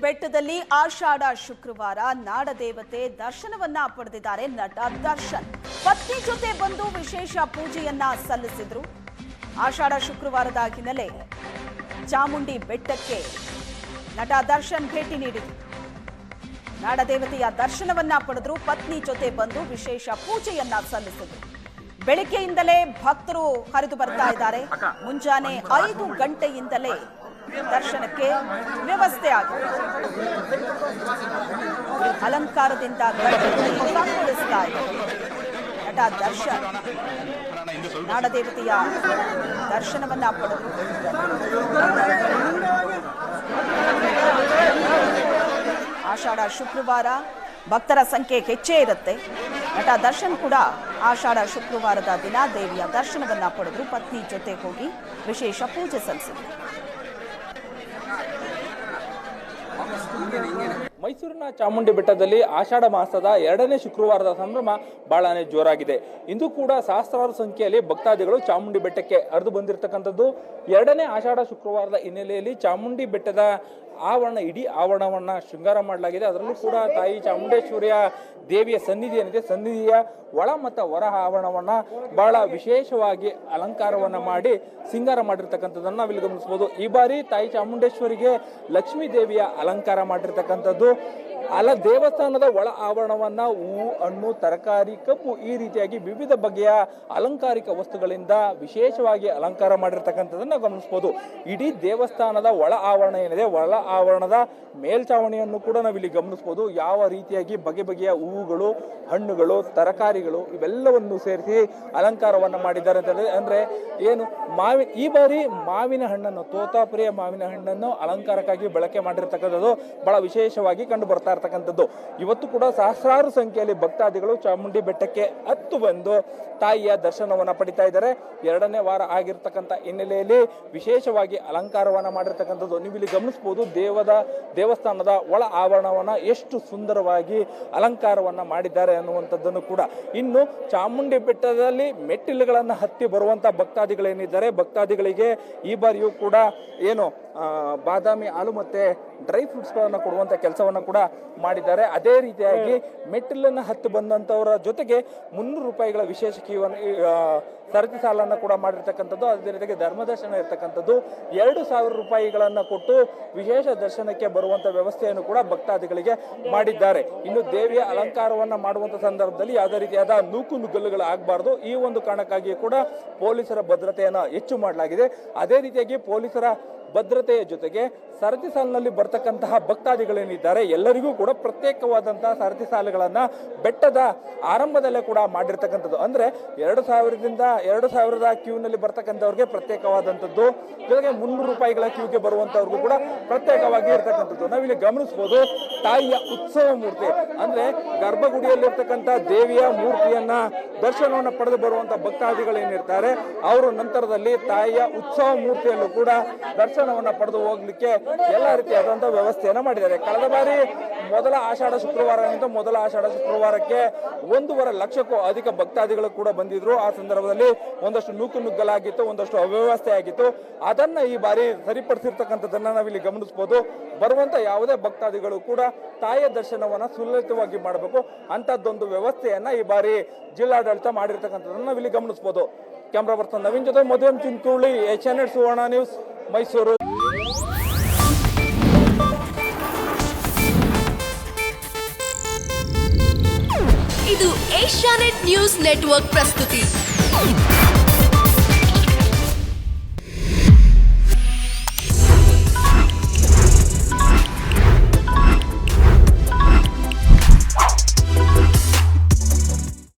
ಬೆಟ್ಟದಲ್ಲಿ ಆಷಾಢ ಶುಕ್ರವಾರ ನಾಡದೇವತೆ ದರ್ಶನವನ್ನ ಪಡೆದಿದ್ದಾರೆ ನಟ ದರ್ಶನ್. ಪತ್ನಿ ಜೊತೆ ಬಂದು ವಿಶೇಷ ಪೂಜೆಯನ್ನ ಸಲ್ಲಿಸಿದ್ರು. ಆಷಾಢ ಶುಕ್ರವಾರದ ಹಿನ್ನೆಲೆ ಚಾಮುಂಡಿ ಬೆಟ್ಟಕ್ಕೆ ನಟ ದರ್ಶನ್ ಭೇಟಿ ನೀಡಿದ್ರು. ನಾಡದೇವತೆಯ ದರ್ಶನವನ್ನ ಪಡೆದ್ರು. ಪತ್ನಿ ಜೊತೆ ಬಂದು ವಿಶೇಷ ಪೂಜೆಯನ್ನ ಸಲ್ಲಿಸಿದ್ರು. ಬೆಳಗ್ಗೆಯಿಂದಲೇ ಭಕ್ತರು ಹರಿದು ಬರ್ತಾ ಇದ್ದಾರೆ. ಮುಂಜಾನೆ 5 ಗಂಟೆಯಿಂದಲೇ ದರ್ಶನಕ್ಕೆ ವ್ಯವಸ್ಥೆ ಆಗಿದೆ. ಅಲಂಕಾರದಿಂದ ಕಂಗೊಳಿಸ್ತಾ ಇದೆ ನಟ ದರ್ಶನ್. ನಾಡದೇವತೆಯ ದರ್ಶನವನ್ನ ಪಡೆದು ಆಷಾಢ ಶುಕ್ರವಾರ ಭಕ್ತರ ಸಂಖ್ಯೆ ಹೆಚ್ಚೇ ಇರುತ್ತೆ. ನಟ ದರ್ಶನ್ ಕೂಡ ಆಷಾಢ ಶುಕ್ರವಾರದ ದಿನ ದೇವಿಯ ದರ್ಶನವನ್ನ ಪಡೆದ್ರು. ಪತ್ನಿ ಜೊತೆ ಹೋಗಿ ವಿಶೇಷ ಪೂಜೆ ಸಲ್ಲಿಸಿದ್ರು. ಮೈಸೂರಿನ ಚಾಮುಂಡಿ ಬೆಟ್ಟದಲ್ಲಿ ಆಷಾಢ ಮಾಸದ 2ನೇ ಶುಕ್ರವಾರದ ಸಂಭ್ರಮ ಬಹಳನೇ ಜೋರಾಗಿದೆ. ಇಂದು ಕೂಡ ಸಹಸ್ರಾರು ಸಂಖ್ಯೆಯಲ್ಲಿ ಭಕ್ತಾದಿಗಳು ಚಾಮುಂಡಿ ಬೆಟ್ಟಕ್ಕೆ ಹರಿದು ಬಂದಿರತಕ್ಕಂಥದ್ದು. 2ನೇ ಆಷಾಢ ಶುಕ್ರವಾರದ ಹಿನ್ನೆಲೆಯಲ್ಲಿ ಚಾಮುಂಡಿ ಬೆಟ್ಟದ ಆವರಣ, ಇಡೀ ಆವರಣವನ್ನ ಶೃಂಗಾರ ಮಾಡಲಾಗಿದೆ. ಅದರಲ್ಲೂ ಕೂಡ ತಾಯಿ ಚಾಮುಂಡೇಶ್ವರಿಯ ದೇವಿಯ ಸನ್ನಿಧಿ ಏನಿದೆ, ಸನ್ನಿಧಿಯ ಒಳ ಮತ್ತು ಹೊರ ಆವರಣವನ್ನ ಬಹಳ ವಿಶೇಷವಾಗಿ ಅಲಂಕಾರವನ್ನ ಮಾಡಿ ಸಿಂಗಾರ ಮಾಡಿರ್ತಕ್ಕಂಥದ್ದನ್ನು ನಾವಿಲ್ಲಿ ಗಮನಿಸಬಹುದು. ಈ ಬಾರಿ ತಾಯಿ ಚಾಮುಂಡೇಶ್ವರಿಗೆ ಲಕ್ಷ್ಮೀ ದೇವಿಯ ಅಲಂಕಾರ ಮಾಡಿರ್ತಕ್ಕಂಥದ್ದು. ದೇವಸ್ಥಾನದ ಒಳ ಆವರಣವನ್ನ ಹೂವು, ಹಣ್ಣು, ತರಕಾರಿ, ಕಬ್ಬು ಈ ರೀತಿಯಾಗಿ ವಿವಿಧ ಬಗೆಯ ಅಲಂಕಾರಿಕ ವಸ್ತುಗಳಿಂದ ವಿಶೇಷವಾಗಿ ಅಲಂಕಾರ ಮಾಡಿರ್ತಕ್ಕಂಥದ್ದನ್ನ ಗಮನಿಸಬಹುದು. ಇಡೀ ದೇವಸ್ಥಾನದ ಒಳ ಆವರಣ ಏನಿದೆ, ಒಳ ಆವರಣದ ಮೇಲ್ಛಾವಣಿಯನ್ನು ಕೂಡ ನಾವಿಲ್ಲಿ ಗಮನಿಸಬಹುದು. ಯಾವ ರೀತಿಯಾಗಿ ಬಗೆ ಬಗೆಯ ಹೂವುಗಳು, ಹಣ್ಣುಗಳು, ತರಕಾರಿಗಳು ಇವೆಲ್ಲವನ್ನು ಸೇರಿಸಿ ಅಲಂಕಾರವನ್ನ ಮಾಡಿದ್ದಾರೆ ಅಂತ ಅಂದ್ರೆ ಏನು, ಈ ಬಾರಿ ಮಾವಿನ ಹಣ್ಣನ್ನು, ತೋತಾಪುರಿಯ ಮಾವಿನ ಹಣ್ಣನ್ನು ಅಲಂಕಾರಕ್ಕಾಗಿ ಬಳಕೆ ಮಾಡಿರ್ತಕ್ಕಂಥದ್ದು ಬಹಳ ವಿಶೇಷವಾಗಿ ಕಂಡು ಬರ್ತಾ ಇರ್ತಕ್ಕಂಥದ್ದು. ಇವತ್ತು ಕೂಡ ಸಹಸ್ರಾರು ಸಂಖ್ಯೆಯಲ್ಲಿ ಭಕ್ತಾದಿಗಳು ಚಾಮುಂಡಿ ಬೆಟ್ಟಕ್ಕೆ ಹತ್ತು ಬಂದು ತಾಯಿಯ ದರ್ಶನವನ್ನ ಪಡಿತಾ ಇದ್ದಾರೆ. 2ನೇ ವಾರ ಆಗಿರ್ತಕ್ಕಂಥ ಹಿನ್ನೆಲೆಯಲ್ಲಿ ವಿಶೇಷವಾಗಿ ಅಲಂಕಾರವನ್ನ ಮಾಡಿರ್ತಕ್ಕಂಥದ್ದು ನೀವಿಲ್ಲಿ ಗಮನಿಸಬಹುದು. ದೇವಸ್ಥಾನದ ಒಳ ಆವರಣವನ್ನ ಎಷ್ಟು ಸುಂದರವಾಗಿ ಅಲಂಕಾರವನ್ನ ಮಾಡಿದ್ದಾರೆ ಅನ್ನುವಂಥದ್ದನ್ನು ಕೂಡ. ಇನ್ನು ಚಾಮುಂಡಿ ಬೆಟ್ಟದಲ್ಲಿ ಮೆಟ್ಟಿಲುಗಳನ್ನ ಹತ್ತಿ ಬರುವಂತ ಭಕ್ತಾದಿಗಳೇನಿದ್ದಾರೆ, ಭಕ್ತಾದಿಗಳಿಗೆ ಈ ಬಾರಿಯೂ ಕೂಡ ಏನು ಬಾದಾಮಿ ಹಾಲು ಮತ್ತೆ ಡ್ರೈ ಫ್ರೂಟ್ಸ್ ಗಳನ್ನ ಕೊಡುವಂತ ಕೆಲಸವನ್ನ ಕೂಡ ಮಾಡಿದ್ದಾರೆ. ಅದೇ ರೀತಿಯಾಗಿ ಮೆಟ್ಟಿಲನ್ನ ಹತ್ತಿ ಬಂದಂತವರ ಜೊತೆಗೆ 300 ರೂಪಾಯಿಗಳ ವಿಶೇಷ ಸರತಿ ಸಾಲನ್ನ ಕೂಡ ಮಾಡಿರ್ತಕ್ಕಂಥದ್ದು. ಅದೇ ರೀತಿಯಾಗಿ ಧರ್ಮದರ್ಶನ ಇರ್ತಕ್ಕಂಥದ್ದು 2000 ರೂಪಾಯಿಗಳನ್ನ ಕೊಟ್ಟು ವಿಶೇಷ ದರ್ಶನಕ್ಕೆ ಬರುವಂತ ವ್ಯವಸ್ಥೆಯನ್ನು ಕೂಡ ಭಕ್ತಾದಿಗಳಿಗೆ ಮಾಡಿದ್ದಾರೆ. ಇನ್ನು ದೇವಿಯ ಅಲಂಕಾರವನ್ನ ಮಾಡುವಂತ ಸಂದರ್ಭದಲ್ಲಿ ಯಾವುದೇ ರೀತಿಯಾದ ನೂಕುನುಗ್ಗಲುಗಳು ಆಗಬಾರದು. ಈ ಒಂದು ಕಾರಣಕ್ಕಾಗಿ ಕೂಡ ಪೊಲೀಸರ ಭದ್ರತೆಯನ್ನು ಹೆಚ್ಚು ಮಾಡಲಾಗಿದೆ. ಅದೇ ರೀತಿಯಾಗಿ ಪೊಲೀಸರ ಭದ್ರತೆಯ ಜೊತೆಗೆ ಸರತಿ ಸಾಲಿನಲ್ಲಿ ಬರ್ತಕ್ಕಂತಹ ಭಕ್ತಾದಿಗಳೇನಿದ್ದಾರೆ ಎಲ್ಲರಿಗೂ ಕೂಡ ಪ್ರತ್ಯೇಕವಾದಂತಹ ಸರತಿ ಸಾಲುಗಳನ್ನ ಬೆಟ್ಟದ ಆರಂಭದಲ್ಲೇ ಕೂಡ ಮಾಡಿರ್ತಕ್ಕಂಥದ್ದು. ಅಂದ್ರೆ 2000 ಕ್ಯೂನಲ್ಲಿ ಬರ್ತಕ್ಕಂಥವ್ರಿಗೆ ಪ್ರತ್ಯೇಕವಾದಂಥದ್ದು, ಜೊತೆಗೆ 300 ರೂಪಾಯಿಗಳ ಕ್ಯೂಗೆ ಬರುವಂತವ್ರಿಗೂ ಕೂಡ ಪ್ರತ್ಯೇಕವಾಗಿ ಇರ್ತಕ್ಕಂಥದ್ದು ನಾವಿಲ್ಲಿ ಗಮನಿಸಬಹುದು. ತಾಯಿಯ ಉತ್ಸವ ಮೂರ್ತಿ ಅಂದ್ರೆ ಗರ್ಭಗುಡಿಯಲ್ಲಿರ್ತಕ್ಕಂಥ ದೇವಿಯ ಮೂರ್ತಿಯನ್ನ ದರ್ಶನವನ್ನು ಪಡೆದು ಬರುವಂತ ಭಕ್ತಾದಿಗಳೇನಿರ್ತಾರೆ ಅವರು ನಂತರದಲ್ಲಿ ತಾಯಿಯ ಉತ್ಸವ ಮೂರ್ತಿಯಲ್ಲೂ ಕೂಡ ದರ್ಶನವನ್ನ ಪಡೆದು ಹೋಗ್ಲಿಕ್ಕೆ ಎಲ್ಲ ರೀತಿಯಾದಂತಹ ವ್ಯವಸ್ಥೆಯನ್ನ ಮಾಡಿದ್ದಾರೆ. ಕಳೆದ ಬಾರಿ ಮೊದಲ ಆಷಾಢ ಶುಕ್ರವಾರಕ್ಕೆ 1.5 ಲಕ್ಷಕ್ಕೂ ಅಧಿಕ ಭಕ್ತಾದಿಗಳು ಕೂಡ ಬಂದಿದ್ರು. ಆ ಸಂದರ್ಭದಲ್ಲಿ ಒಂದಷ್ಟು ನೂಕುನುಗ್ಗಲಾಗಿತ್ತು, ಒಂದಷ್ಟು ಅವ್ಯವಸ್ಥೆ ಆಗಿತ್ತು. ಅದನ್ನ ಈ ಬಾರಿ ಸರಿಪಡಿಸಿರ್ತಕ್ಕಂಥದ್ದನ್ನ ನಾವಿಲ್ಲಿ ಗಮನಿಸಬಹುದು. ಬರುವಂತ ಯಾವುದೇ ಭಕ್ತಾದಿಗಳು ಕೂಡ ತಾಯಿಯ ದರ್ಶನವನ್ನ ಸುಲಲಿತವಾಗಿ ಮಾಡಬೇಕು ಅಂತದ್ದೊಂದು ವ್ಯವಸ್ಥೆಯನ್ನ ಈ ಬಾರಿ ಜಿಲ್ಲಾಡಳಿತ ಮಾಡಿರ್ತಕ್ಕಂಥದ್ದನ್ನ ನಾವಿಲ್ಲಿ ಗಮನಿಸಬಹುದು. ಕ್ಯಾಮ್ರಾ ಪರ್ಸನ್ ನವೀನ್ ಜೊತೆ ಮಧುವನ್ ಚಿಂತೂಳಿ, HNN ಸುವರ್ಣ ನ್ಯೂಸ್, ಮೈಸೂರು. ಇದು ಏಷ್ಯಾನೆಟ್ ನ್ಯೂಸ್ ನೆಟ್ವರ್ಕ್ ಪ್ರಸ್ತುತಿ.